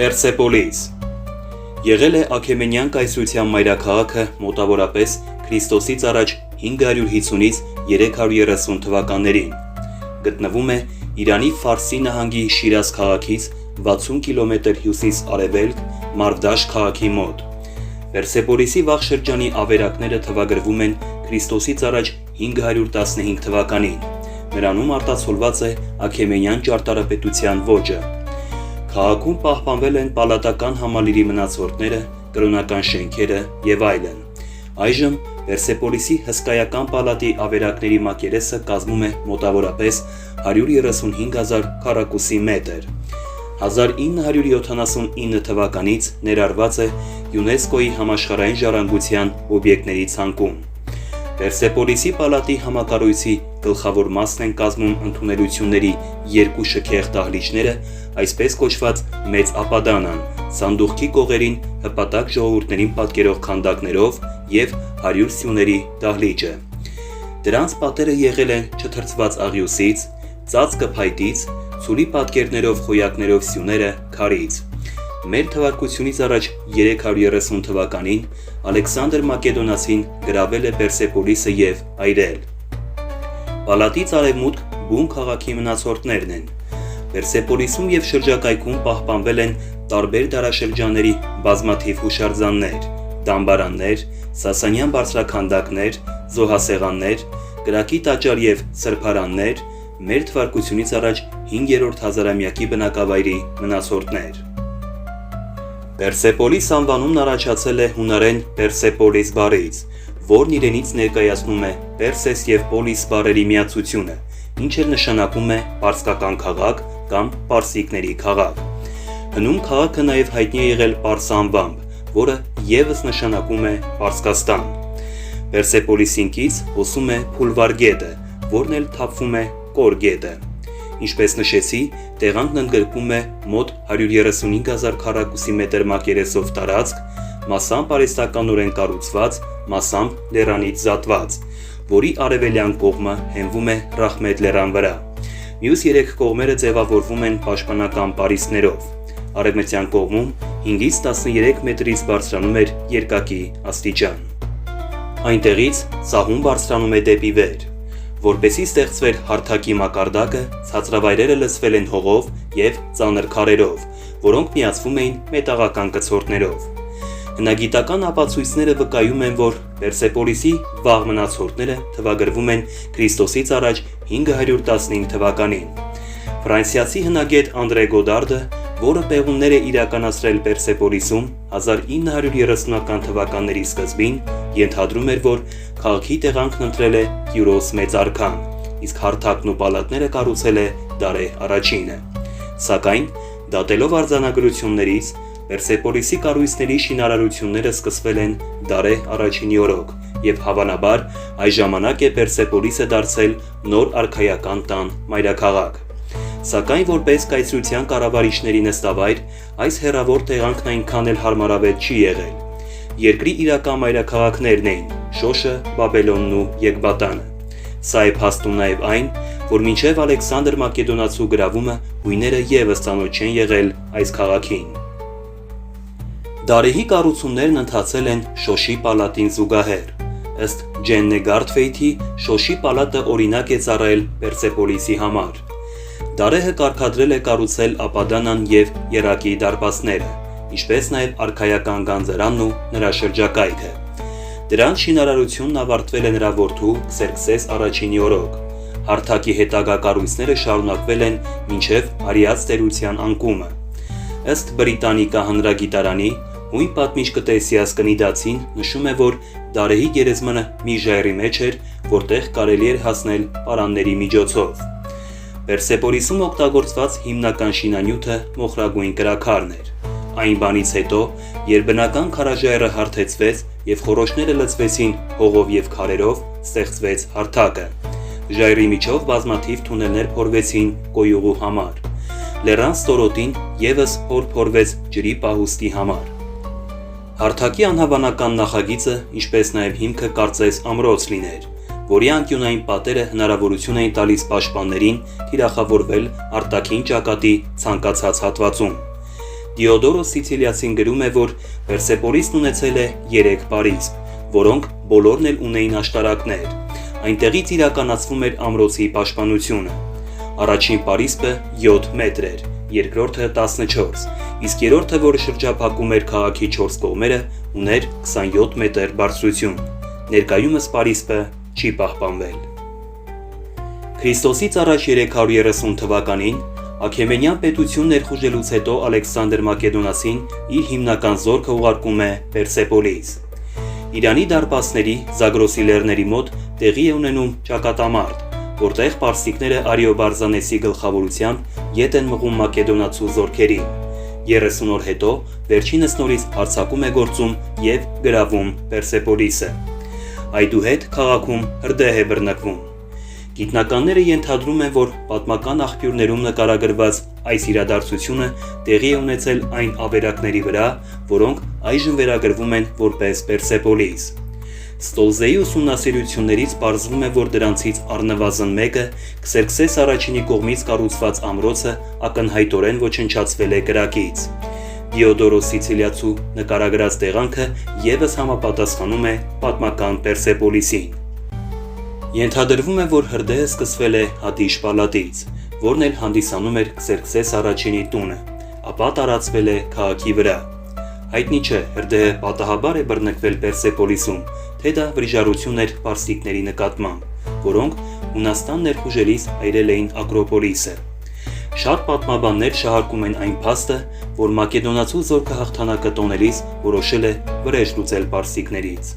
Պերսեպոլիս եղել է Աքեմենյան կայսրության մայրաքաղաքը մոտավորապես Քրիստոսից առաջ 550-ից 330 թվականներին։ Գտնվում է Իրանի Ֆարսի նահանգի Շիրազ քաղաքից 60 կիլոմետր հյուսիս-արևելք Մարվդաշտ քաղաքի մոտ։ Պերսեպոլիսի վաղ շրջանի ավերակները թվագրվում են Քրիստոսից առաջ 515 թվականին։ Նրանում արտացոլված է Աքեմենյան ճարտարապետության ոճը։ Քաղաքում պահպանվել են պալատական համալիրի մնացորդները, կրոնական շենքերը եւ այլն։ Այժմ Պերսեպոլիսի հսկայական պալատի ավերակների մակերեսը կազմում է մոտավորապես 135,000 քառակուսի մետր։ 1979 թվականից ներառված է ՅՈՒՆԵՍԿՕ-ի համաշխարհային ժառանգության օբյեկտների ցանկում։ Պերսեպոլիսի պալատի համակառույցի գլխավոր մասն են կազմում ընդունելությունների երկու շքեղ դահլիճները, այսպես կոչված մեծ ապադանան, սանդուղքի կողերին հպատակ ժողովուրդներին պատկերող քանդակներով եւ 100 սյուների դահլիճը։ Դրանց պատերը եղել են չթրծված աղյուսից, ծածկը փայտից, ցուլի պատկերներով խոյակներով սյուները քարից։ Մեր թվարկությունից առաջ 330 թվականին Ալեքսանդր Մակեդոնացին գրավել է Պերսեպոլիսը եւ այրել։ Պալատից արևմուտք բուն քաղաքի մնացորդներն են։ Պերսեպոլիսում եւ շրջակայքում պահպանվել են տարբեր դարաշրջանների բազմաթիվ հուշարձաններ, դամբարաններ, սասանյան բարձրաքանդակներ, զոհասեղաններ, կրակի տաճար եւ սրբարաններ, մեր թվարկությունից առաջ 5-րդ հազարամյակի բնակավայրի մնացորդներ։ Պերսեպոլիս անվանումն առաջացել է հունարեն Պերսեպոլիս բառից, որն իրենից ներկայացնում է Պերսես եւ Պոլիս բառերի միացությունը, ինչը նշանակում է պարսկական քաղաք կամ պարսիկների քաղաք։ Հնում քաղաքը նաեւ հայտնի է եղել պարս անվամբ, որը եւս նշանակում է Պարսկաստան։ Պերսեպոլիսին կից հոսում է Փուլվար գետը, որն էլ թափվում է Կոր գետը։ Ինչպես նշեցի, տեղանքն ընդգրկում է մոտ 135,000 քառակուսի մետր մակերեսով տարածք, մասամբ արհեստականորեն կառուցված, մասամբ լեռանից զատված, որի արևելյան կողմը հենվում է Ռախմետ լեռան վրա։ Մյուս երեք կողմերը ձևավորվում են պաշտպանական պարիսպներով։ Արևմտյան կողմում 5-ից 13 մետրից բարձրանում էր երկակի աստիճան։ Այնտեղից սահուն բարձրանում է դեպի վեր։ Որպեսզի ստեղծվեր հարթակի մակարդակը, ցածրավայրերը լցվել են հողով եւ ծանր քարերով, որոնք միացվում էին մետաղական կցորդներով։ Հնագիտական ապացույցները վկայում են, որ Պերսեպոլիսի վաղ մնացորդները թվագրվում են Քրիստոսից առաջ 515 թվականին։ Ֆրանսիացի հնագետ Անդրե Գոդարդը, որը պեղումներ է իրականացրել Պերսեպոլիսում 1930-ական թվականների սկզբին, ենթադրում էր, որ քաղաքի տեղանքն ընտրել է Կյուրոս մեծ արքան, իսկ հարթակն ու պալատները կառուցել է Դարեհ առաջինը։ Սակայն, դատելով արձանագրություններից, Պերսեպոլիսի կառույցների շինարարությունները սկսվել են Դարեհ առաջինի օրոք, եւ հավանաբար այս ժամանակ է Պերսեպոլիսը դարձել նոր արքայական տան մայրաքաղաք։ Սակայն որպես կայսրության կառավարիչների նստավայր, այս հեռավոր տեղանքն այնքան էլ հարմարավետ չի եղել։ Երկրի իրական մայրաքաղաքներն էին Շոշը, Բաբելոնն ու Եկբատանը։ Սա է փաստում նաև այն, որ մինչև Ալեքսանդր Մակեդոնացու գրավումը հույները եւս ծանոթ չեն եղել այս քաղաքին։ Դարեհի կառուցումներն ընթացել են Շոշի պալատին զուգահեռ։ Ըստ Ջեննե Գարթվեյթի, Շոշի պալատը օրինակ է ծառայել Պերսեպոլիսի համար։ Դարեհը կարգադրել է կառուցել ապադանան եւ երակի դարպասները, ինչպես նաև արքայական գանձարանն ու նրա շրջակայքը։ Դրանց շինարարությունն ավարտվել է նրա որդու Քսերքսես առաջինի օրոք։ Հարթակի հետագա կառույցները շարունակվել են մինչև Արիաց տերության անկումը։ Ըստ Բրիտանիկա հանրագիտարանի, հույն պատմիչ Կտեսիաս Կնիդացին նշում է, որ Դարեհի գերեզմանը մի ժայռի մեջ էր, որտեղ կարելի էր հասնել պարանների միջոցով։ Պերսեպոլիսում օգտագործված հիմնական շինանյութը մոխրագույն կրաքարն էր։ Այն բանից հետո, երբ բնական քարաժայռը հարթեցվեց եւ խոռոչները լցվեցին հողով եւ քարերով, ստեղծվեց հարթակը։ Ժայռի միջով բազմաթիվ թունելներ փորվեցին կոյուղու համար։ Լեռան ստորոտին եւս փորվեց ջրի պահուստի համար։ Հարթակի անհավանական նախագիծը, ինչպես նաև հիմքը կարծես ամրոց լիներ, որի անկյունային պատերը հնարավորություն էին տալիս պաշտպաններին թիրախավորվել արտաքին ճակատի ցանկացած հատվածում։ Դիոդորոս Սիցիլիացին գրում է, որ Պերսեպոլիսն ունեցել է 3 պարիսպ, որոնք բոլորն էլ ունեին աշտարակներ։ Այնտեղից իրականացվում էր ամրոցի պաշտպանությունը։ Առաջին պարիսպը 7 մետր էր, երկրորդը 14, իսկ երրորդը, որը շրջափակում էր քաղաքի 4 կողմերը, ուներ 27 մետր բարձրություն։ Ներկայումս պարիսպը չի պահպանվել։ Քրիստոսից առաջ 330 թվականին Աքեմենյան պետություն ներխուժելուց հետո Ալեքսանդր Մակեդոնացին իր հիմնական զորքը ուղարկում է Պերսեպոլիս։ Իրանի դարպասների Զագրոսի լեռների մոտ տեղի է ունենում ճակատամարտ, որտեղ պարսիկները Արիոբարզանեսի գլխավորությամբ ետ են մղում մակեդոնացու զորքերին։ 30 օր հետո վերջինս նորից հարձակում է գործում եւ գրավում Պերսեպոլիսը։ Այդուհետ քաղաքում հրդեհ է բռնկվում։ Գիտնականները ենթադրում են, որ պատմական աղբյուրներում նկարագրված այս իրադարձությունը տեղի է ունեցել այն ավերակների վրա, որոնք այժմ վերագրվում են որպես Պերսեպոլիս։ Ստոլզեի ուսումնասիրություններից պարզվում է, որ դրանցից առնվազն մեկը Քսերքսես առաջինի կողմից կառուցված ամրոցը ակնհայտորեն ոչնչացվել է կրակից։ Դիոդորոս Սիցիլիացու նկարագրած տեղանքը ևս համապատասխանում է պատմական Պերսեպոլիսին։ Ենթադրվում է, որ հրդեհը սկսվել է Հատիշ պալատից, որն էլ հանդիսանում էր Քսերքսես առաջինի տունը, ապա տարածվել է քաղաքի վրա։ Հայտնի չէ, հրդեհը պատահաբար է բռնկվել Պերսեպոլիսում, թե դա վրիժառություն էր պարսիկների նկատմամբ, որոնք Հունաստան ներխուժելիս այրել էին Ակրոպոլիսը։ Շատ պատմաբաններ շահարկում են այն փաստը, որ մակեդոնացու զորքը հաղթանակը տոնելիս որոշել է վրեժ լուծել պարսիկներից։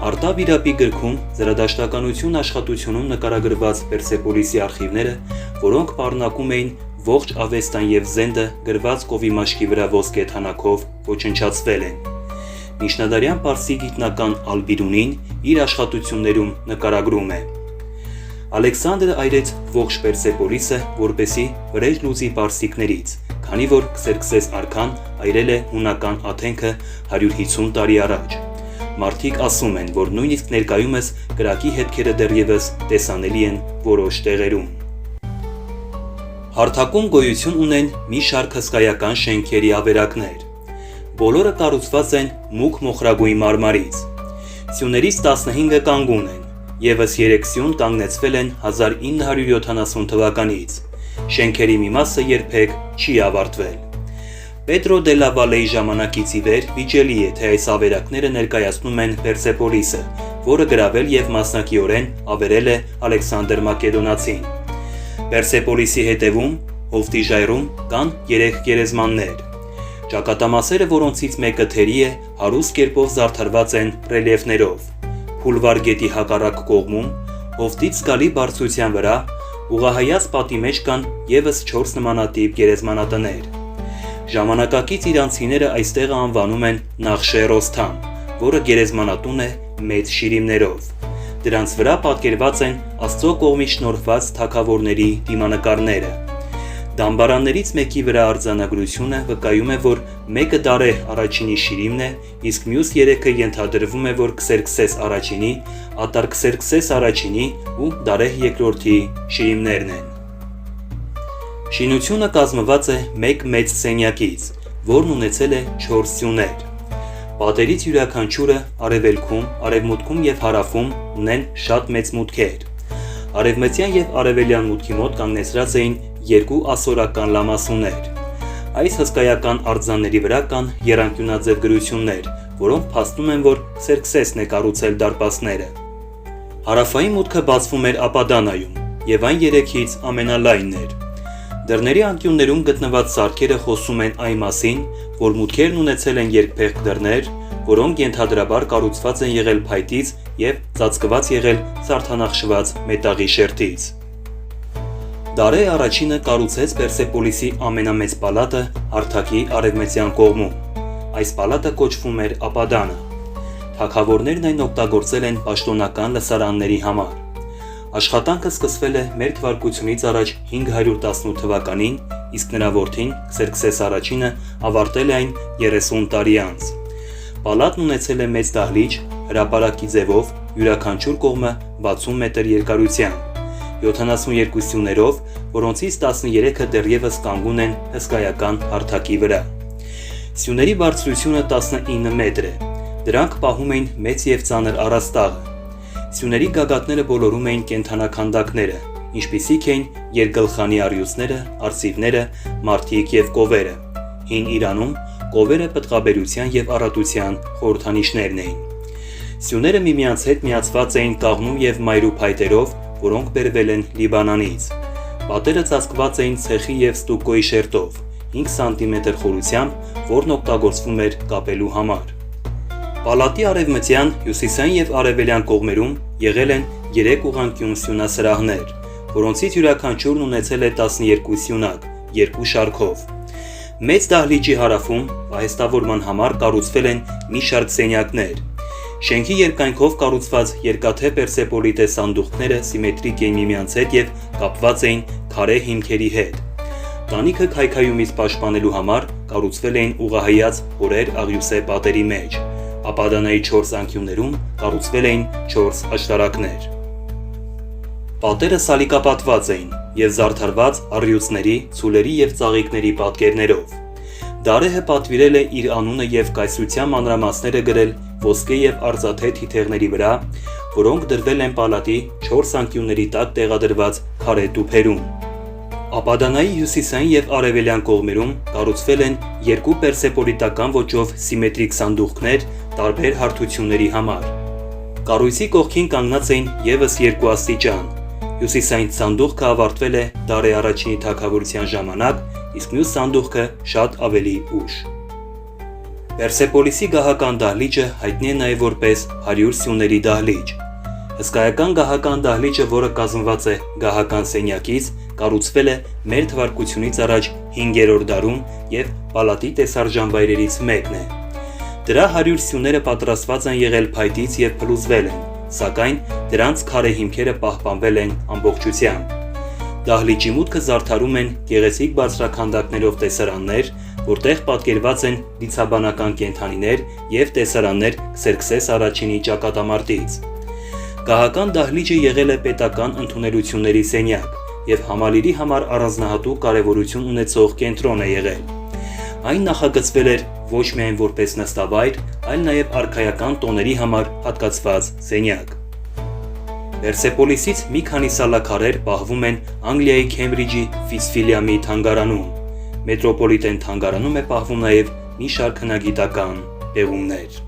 Արտավիրապի գրքում զրադաշտականություն աշխատությունում նկարագրված Պերսեպոլիսի արխիվները, որոնք պարունակում էին ողջ Ավեստան եւ Զենդը գրված կովի մաշկի վրա ոսկե թանակով, ոչնչացվել են։ Միջնադարյան պարսի գիտնական Ալբիրունին իր աշխատություններում նկարագրում է. Ալեքսանդրը այրեց ողջ Պերսեպոլիսը, որպեսի վրեժ լուծի պարսիկներից, քանի որ Քսերքսես արքան այրել է հունական Աթենքը 150 տարի առաջ։ Մարդիկ ասում են, որ նույնիսկ ներկայումս կրակի հետքերը դեռևս տեսանելի են որոշ տեղերում։ Հարթակում գոյություն ունեն մի շարք հսկայական շենքերի ավերակներ։ Բոլորը կառուցված են մուգ մոխրագույն մարմարից։ Սյուներից 15-ը կանգուն են, եւս 3 սյուն կանգնեցվել են 1970 թվականից։ Շենքերի մի մասը երբեք չի ավարտվել։ Պետրո դե լա Վալեի ժամանակից ի վեր վիճելի է, թե այս ավերակները ներկայացնում են Պերսեպոլիսը, որը գրավել եւ մասնակիորեն ավերել է Ալեքսանդր Մակեդոնացին։ Պերսեպոլիսի հետևում, հովտի ժայռում կան 3 գերեզմաններ։ Ճակատամասերը, որոնցից մեկը թերի է, հարուստ կերպով զարդարված են ռելիեֆներով։ Փուլվար գետի հակառակ կողմում, հովտից զգալի բարձրության վրա, ուղղահայաց պատի մեջ կան եւս 4 նմանատիպ գերեզմանատներ։ Ժամանակակից իրանցիները այստեղը անվանում են Նախշե Ռոստամ, որը գերեզմանատուն է մեծ շիրիմներով։ Դրանց վրա պատկերված են Աստծո կողմից շնորհված թագավորների դիմանկարները։ Դամբարաններից մեկի վրա արձանագրությունը վկայում է, որ մեկը Դարեհ առաջինի շիրիմն է, իսկ մյուս 3-ը ենթադրվում է, որ Քսերքսես առաջինի, Ատարկսերքսես առաջինի ու Դարեհ երկրորդի շիրիմներն են։ Շինությունը կազմված է մեկ մեծ սենյակից, որն ունեցել է 4 սյուներ։ Պատերից յուրաքանչյուրը արևելքում, արևմուտքում եւ հարավում ունեն շատ մեծ մուտքեր։ Արևմտյան եւ արևելյան մուտքի մոտ կանգնեցրած էին 2 ասորական լամասուներ։ Այս հսկայական արձանների վրա կան եռանկյունաձև գրություններ, որոնք փաստում են, որ Քսերքսեսն է կառուցել դարպասները։ Հարավային մուտքը բացվում էր Ապադանայում եւ այն 3-ից ամենալայնն էր։ Դռների անկյուններում գտնված սարքերը խոսում են այն մասին, որ մուտքերն ունեցել են երկփեղկ դռներ, որոնք ենթադրաբար կառուցված են եղել փայտից եւ ծածկված եղել սարդանախշված մետաղի շերտից։ Դարեհ առաջինը կառուցեց Պերսեպոլիսի ամենամեծ պալատը հարթակի արևմտյան կողմում։ Այս պալատը կոչվում էր Ապադանը։ Թագավորներն այն օգտագործել են պաշտոնական լսարանների համար։ Աշխատանքը սկսվել է մեր թվարկությունից առաջ 518 թվականին, իսկ նրա որդին Քսերքսես առաջինը ավարտել է այն 30 տարի անց։ Պալատն ունեցել է մեծ դահլիճ, հրապարակի ձևով, յուրաքանչյուր կողմը 60 մետր երկարությամբ, 72 սյուներով, որոնցից 13-ը դեռևս կանգուն են հսկայական հարթակի վրա։ Սյուների բարձրությունը 19 մետր է։ Դրանք պահում էին մեծ և ծանր առաստաղը։ Սյուների գագաթները բոլորում էին կենդանաքանդակները, ինչպիսիք էին երկգլխանի առյուծները, արծիվները, մարդիկ և կովերը։ Հին Իրանում կովերը պտղաբերության և առատության խորհրդանիշներն էին։ Սյուները միմյանց հետ միացված էին կաղնու և մայրու փայտերով, որոնք բերվել են Լիբանանից։ Պատերը ծածկված էին ցեխի և ստուկոյի շերտով, 5 սանտիմետր խորությամբ, որն օգտագործվում էր կապելու համար։ Պալատի արևմտյան, հյուսիսային և արևելյան կողմերում եղել են 3 ուղղանկյուն սյունասրահներ, որոնցից յուրաքանչյուրն ունեցել է 12 սյունակ, 2 շարքով։ Մեծ դահլիճի հարավում պահեստավորման համար կառուցվել են մի շարք սենյակներ։ Շենքի երկայնքով կառուցված երկաթե պերսեպոլիտե սանդուղքները սիմետրիկ էին միմյանց հետ և կապված էին քարե հիմքերի հետ։ Տանիքը քայքայումից պաշտպանելու համար կառուցվել էին ուղղահայաց հորեր աղյուսե պատերի մեջ։ Ապադանայի 4 անկյուններում կառուցվել էին 4 աշտարակներ։ Պատերը սալիկապատված էին և զարդարված առյուծների, ցուլերի և ծաղիկների պատկերներով։ Դարեհը պատվիրել է իր անունը և կայսրության մանրամասները գրել ոսկե և արծաթե թիթեղների վրա, որոնք դրվել են պալատի 4 անկյունների տակ տեղադրված քարե տուփերում։ Ապադանայի հյուսիսային և արևելյան կողմերում կառուցվել են 2 պերսեպոլիտական ոճով սիմետրիկ սանդուղքներ տարբեր հարթությունների համար։ Կառույցի կողքին կանգնած էին ևս 2 աստիճան։ Հյուսիսային սանդուղքը ավարտվել է Դարեհ I-ի թագավորության ժամանակ, իսկ մյուս սանդուղքը շատ ավելի ուշ։ Պերսեպոլիսի գահական դահլիճը հայտնի է նաև որպես 100 սյուների դահլիճ։ Հսկայական գահական դահլիճը, որը կազմված է գահական սենյակից, կառուցվել է մ.թ.ա. 5-րդ դարում և պալատի տեսարժանվայրերից մեկն է։ Դրա 100 սյուները պատրաստված են եղել փայտից և փլուզվել են, սակայն դրանց քարե հիմքերը պահպանվել են ամբողջությամբ։ Դահլիճի մուտքը զարդարում են գեղեցիկ բարձրաքանդակներով տեսարաններ, որտեղ պատկերված են դիցաբանական կենդանիներ և տեսարաններ Քսերքսես I-ի ճակատամարտից։ Գահական դահլիճը եղել է պետական ընդունելությունների սենյակ և համալիրի համար առանձնահատուկ կարևորություն ունեցող կենտրոն է եղել։ Այն նախագծվել էր ոչ միայն որպես նստավայր, այլ նաև արքայական տոների համար հատկացված սենյակ։ Պերսեպոլիսից մի քանի սալաքարեր պահվում են Անգլիայի Քեմբրիջի Ֆիցվիլյամի թանգարանում։ Մետրոպոլիտեն թանգարանում է պահվում նաև մի շարք հնագիտական պեղումներ։